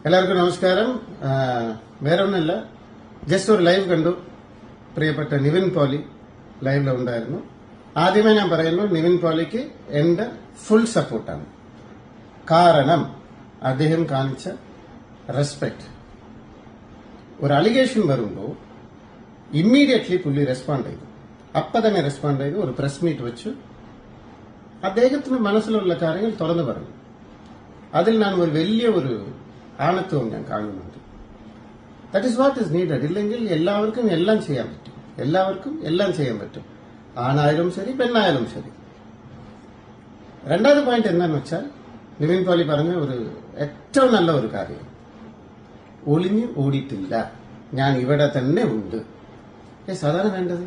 എല്ലാവർക്കും നമസ്കാരം. വേറെ ഒന്നല്ല, ജസ്റ്റ് ഒരു ലൈവ് കണ്ടു. പ്രിയപ്പെട്ട നിവിൻ പോളി ലൈവിൽ ഉണ്ടായിരുന്നു. ആദ്യമേ ഞാൻ പറയുന്നു, നിവിൻ പോളിക്ക് എന്റെ ഫുൾ സപ്പോർട്ടാണ്. കാരണം അദ്ദേഹം കാണിച്ച റെസ്പെക്ട്. ഒരു അലിഗേഷൻ വരുമ്പോൾ ഇമ്മീഡിയറ്റ്ലി പുള്ളി റെസ്പോണ്ട് ചെയ്തു. തന്നെ റെസ്പോണ്ട് ചെയ്തു. ഒരു പ്രസ് മീറ്റ് വെച്ചു അദ്ദേഹത്തിന് മനസ്സിലുള്ള കാര്യങ്ങൾ തുറന്നു പറഞ്ഞു. അതിൽ ഞാൻ ഒരു വലിയ ഒരു ആണത്വം ഞാൻ കാണുന്നുണ്ട്. That is what is needed. ഇല്ലെങ്കിൽ എല്ലാവർക്കും എല്ലാം ചെയ്യാൻ പറ്റും. എല്ലാവർക്കും എല്ലാം ചെയ്യാൻ പറ്റും. ആണായാലും ശരി, പെണ്ണായാലും ശരി. രണ്ടാമത്തെ പോയിന്റ് എന്താണെന്ന് വെച്ചാൽ, നിവിൻ പോളി പറഞ്ഞ ഒരു ഏറ്റവും നല്ല ഒരു കാര്യം, ഒളിഞ്ഞു ഓടിയിട്ടില്ല, ഞാൻ ഇവിടെ തന്നെ ഉണ്ട്. സാധാരണ വേണ്ടത്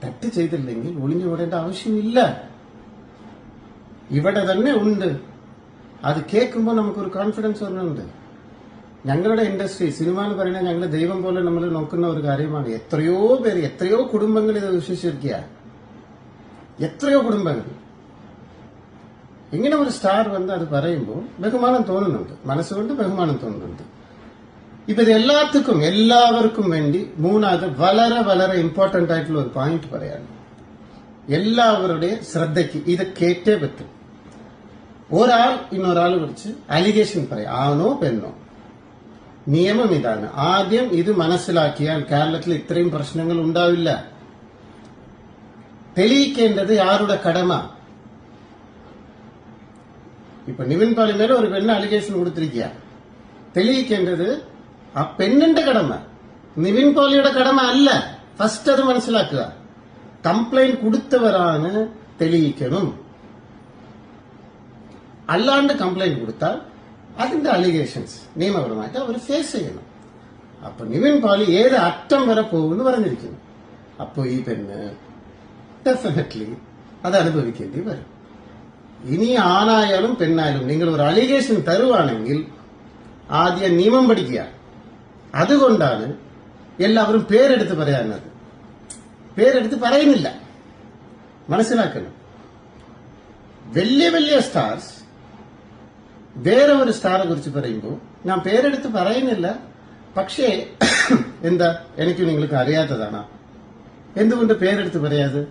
തെറ്റ് ചെയ്തില്ലെങ്കിൽ ഒളിഞ്ഞു ഓടേണ്ട ആവശ്യമില്ല. ഇവിടെ തന്നെ ഉണ്ട്. അത് കേൾക്കുമ്പോൾ നമുക്കൊരു കോൺഫിഡൻസ് വരുന്നുണ്ട്. ഞങ്ങളുടെ ഇൻഡസ്ട്രി, സിനിമ എന്ന് പറയുന്നത് ഞങ്ങളുടെ ദൈവം പോലെ നമ്മൾ നോക്കുന്ന ഒരു കാര്യമാണ്. എത്രയോ പേര്, എത്രയോ കുടുംബങ്ങൾ ഇത് വിശ്വസിച്ചിരിക്കുക. എത്രയോ കുടുംബങ്ങൾ. ഇങ്ങനെ ഒരു സ്റ്റാർ വന്ന് അത് പറയുമ്പോൾ ബഹുമാനം തോന്നുന്നുണ്ട്. മനസ്സുകൊണ്ട് ബഹുമാനം തോന്നുന്നുണ്ട്. ഇപ്പൊ ഇത് എല്ലാവർക്കും വേണ്ടി മൂന്നാമത് വളരെ വളരെ ഇമ്പോർട്ടന്റ് ആയിട്ടുള്ള ഒരു പോയിന്റ് പറയാണ്. എല്ലാവരുടെ ശ്രദ്ധയ്ക്ക് ഇത് കേട്ടേ പറ്റും. ഒരാൾ ഇന്നൊരാൾ കുറിച്ച് അലിഗേഷൻ പറയാം, ആണോ പെണ്ണോ. നിയമം ഇതാണ്. ആദ്യം ഇത് മനസ്സിലാക്കിയാൽ കേരളത്തിൽ ഇത്രയും പ്രശ്നങ്ങൾ ഉണ്ടാവില്ല. തെളിയിക്കേണ്ടത് ആരുടെ കടമ? ഇപ്പൊ നിവിൻ പോളി മേലെ ഒരു പെണ്ണ് അലിഗേഷൻ കൊടുത്തിരിക്കുക. തെളിയിക്കേണ്ടത് ആ പെണ്ണിന്റെ കടമ, നിവിൻ പോളിയുടെ കടമ അല്ല. ഫസ്റ്റ് അത് മനസ്സിലാക്കുക. കംപ്ലൈന്റ് കൊടുത്തവരാണ് തെളിയിക്കണം. അല്ലാണ്ട് കംപ്ലൈന്റ് കൊടുത്താൽ അതിന്റെ അലിഗേഷൻസ് നിയമപരമായിട്ട് അവർ ഫേസ് ചെയ്യണം. അപ്പൊ നിവിൻ പോളി ഏത് അറ്റം വരെ പോകുമെന്ന് പറഞ്ഞിരിക്കുന്നു. അപ്പൊ ഈ പെണ്ണ് ഡെഫിനറ്റ്ലി അത് അനുഭവിക്കേണ്ടി വരും. ഇനി ആണായാലും പെണ്ണായാലും നിങ്ങൾ ഒരു അലിഗേഷൻ തരുവാണെങ്കിൽ ആദ്യം നിയമം പഠിക്കുക. അതുകൊണ്ടാണ് എല്ലാവരും പേരെടുത്ത് പറയാനുള്ളത്. പേരെടുത്ത് പറയുന്നില്ല. മനസ്സിലാക്കണം. വലിയ വലിയ സ്റ്റാർസ് വേറെ ഒരു സ്റ്റാറെ കുറിച്ച് പറയുമ്പോൾ ഞാൻ പേരെടുത്ത് പറയുന്നില്ല. പക്ഷേ എന്താ, എനിക്ക് നിങ്ങൾക്ക് അറിയാത്തതാണ്. എന്തുകൊണ്ട് പേരെടുത്ത് പറയാതെ?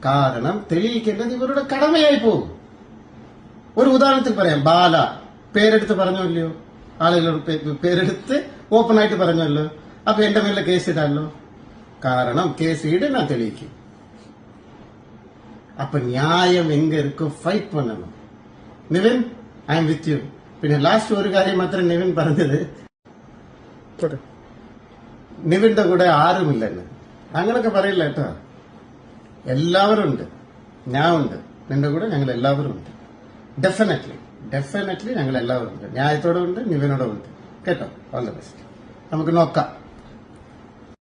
കാരണം തെളിയിക്കേണ്ടത് ഇവരുടെ കടമയായി പോകും. ഒരു ഉദാഹരണത്തിൽ പറയാം, ബാല പേരെടുത്ത് പറഞ്ഞല്ലോ, ആളുകളോട് പേരെടുത്ത് ഓപ്പൺ ആയിട്ട് പറഞ്ഞല്ലോ. അപ്പൊ എന്റെ മേലെ കേസ് ഇടാമല്ലോ. കാരണം കേസ് ഇട്, ഞാൻ തെളിയിക്കും. അപ്പൊ ന്യായം എങ്ക ഇരിക്കും, ഫൈറ്റ് പണണം. Nivin, I'm with you. പിന്നെ ലാസ്റ്റ് ഒരു കാര്യം മാത്രം നിവിൻ പറഞ്ഞത്, നിവിന്റെ കൂടെ ആരുമില്ലെന്ന്. അങ്ങനൊക്കെ പറയില്ല കേട്ടോ. എല്ലാവരും ഉണ്ട്. ഞാൻ ഉണ്ട്. നിന്റെ കൂടെ ഞങ്ങൾ എല്ലാവരും ഉണ്ട്. ഡെഫിനറ്റ്ലി ഞങ്ങൾ എല്ലാവരും ഉണ്ട്. ന്യായത്തോടെ ഉണ്ട്, നിവിനോടെ ഉണ്ട്. കേട്ടോ. All the best. നമുക്ക് നോക്കാം.